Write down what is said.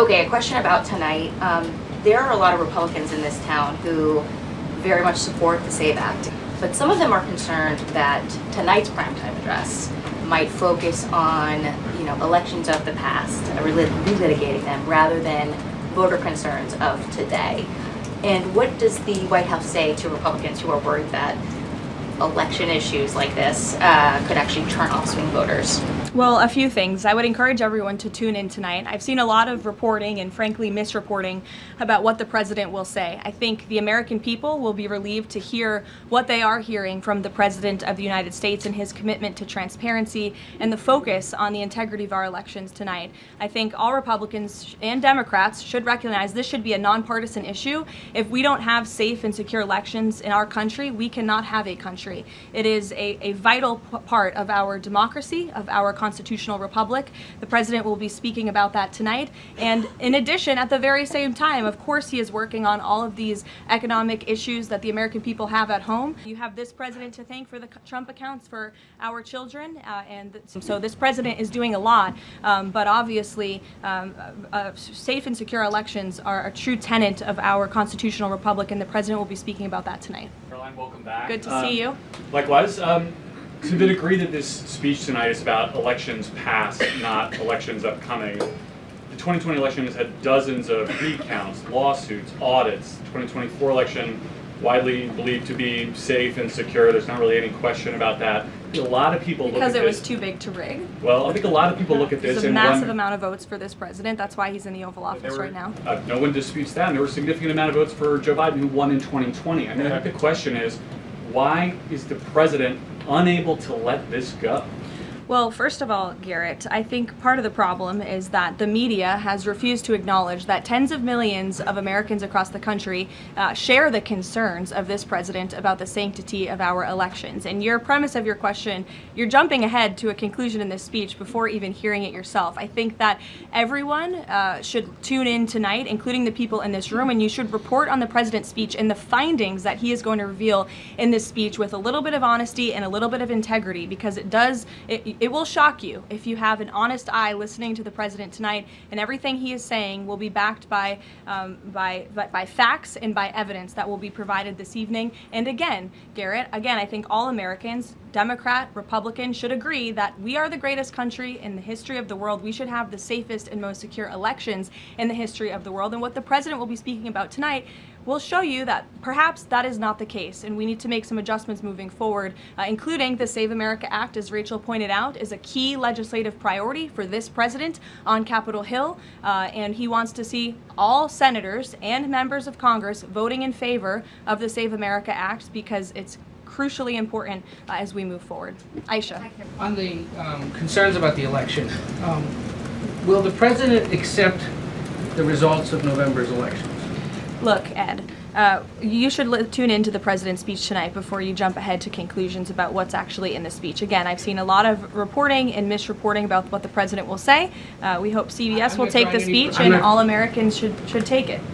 Okay, a question about tonight. There are a lot of Republicans in this town who very much support the SAVE Act, but some of them are concerned that tonight's primetime address might focus on, elections of the past, relitigating them, rather than voter concerns of today. And what does the White House say to Republicans who are worried that election issues like this could actually turn off swing voters? Well, a few things. I would encourage everyone to tune in tonight. I've seen a lot of reporting and frankly misreporting about what the president will say. I think the American people will be relieved to hear what they are hearing from the President of the United States and his commitment to transparency and the focus on the integrity of our elections tonight. I think all Republicans and Democrats should recognize this should be a nonpartisan issue. If we don't have safe and secure elections in our country, we cannot have a country. It is a vital part of our democracy, of our constitutional republic. The president will be speaking about that tonight. And in addition, at the very same time, of course, he is working on all of these economic issues that the American people have at home. You have this president to thank for the Trump accounts for our children. So this president is doing a lot. But obviously, safe and secure elections are a true tenet of our constitutional republic, and the president will be speaking about that tonight. Karoline, welcome back. Good to see you. Likewise. To the degree that this speech tonight is about elections past, not elections upcoming, the 2020 election has had dozens of recounts, lawsuits, audits. The 2024 election, widely believed to be safe and secure. There's not really any question about that. A lot of people look at this. Because it was too big to rig. Well, I think a lot of people look at this There's a and massive amount of votes for this president. That's why he's in the Oval Office right now. No one disputes that. And there were a significant amount of votes for Joe Biden, who won in 2020. I mean, I think the question is, why is the president unable to let this go? Well, first of all, Garrett, I think part of the problem is that the media has refused to acknowledge that tens of millions of Americans across the country share the concerns of this president about the sanctity of our elections. And your premise of your question, you're jumping ahead to a conclusion in this speech before even hearing it yourself. I think that everyone should tune in tonight, including the people in this room, and you should report on the president's speech and the findings that he is going to reveal in this speech with a little bit of honesty and a little bit of integrity, because it will shock you if you have an honest eye listening to the president tonight, and everything he is saying will be backed by facts and by evidence that will be provided this evening. And again, Garrett, I think all Americans, Democrat, Republican, should agree that we are the greatest country in the history of the world. We should have the safest and most secure elections in the history of the world. And what the president will be speaking about tonight will show you that perhaps that is not the case, and we need to make some adjustments moving forward, including the Save America Act, as Rachel pointed out, is a key legislative priority for this president on Capitol Hill, and he wants to see all senators and members of Congress voting in favor of the Save America Act, because it's crucially important as we move forward. Aisha. On the concerns about the election, will the president accept the results of November's elections? Look, Ed, you should tune into the president's speech tonight before you jump ahead to conclusions about what's actually in the speech. Again, I've seen a lot of reporting and misreporting about what the president will say. We hope CBS will take the speech, and all Americans should take it. Okay,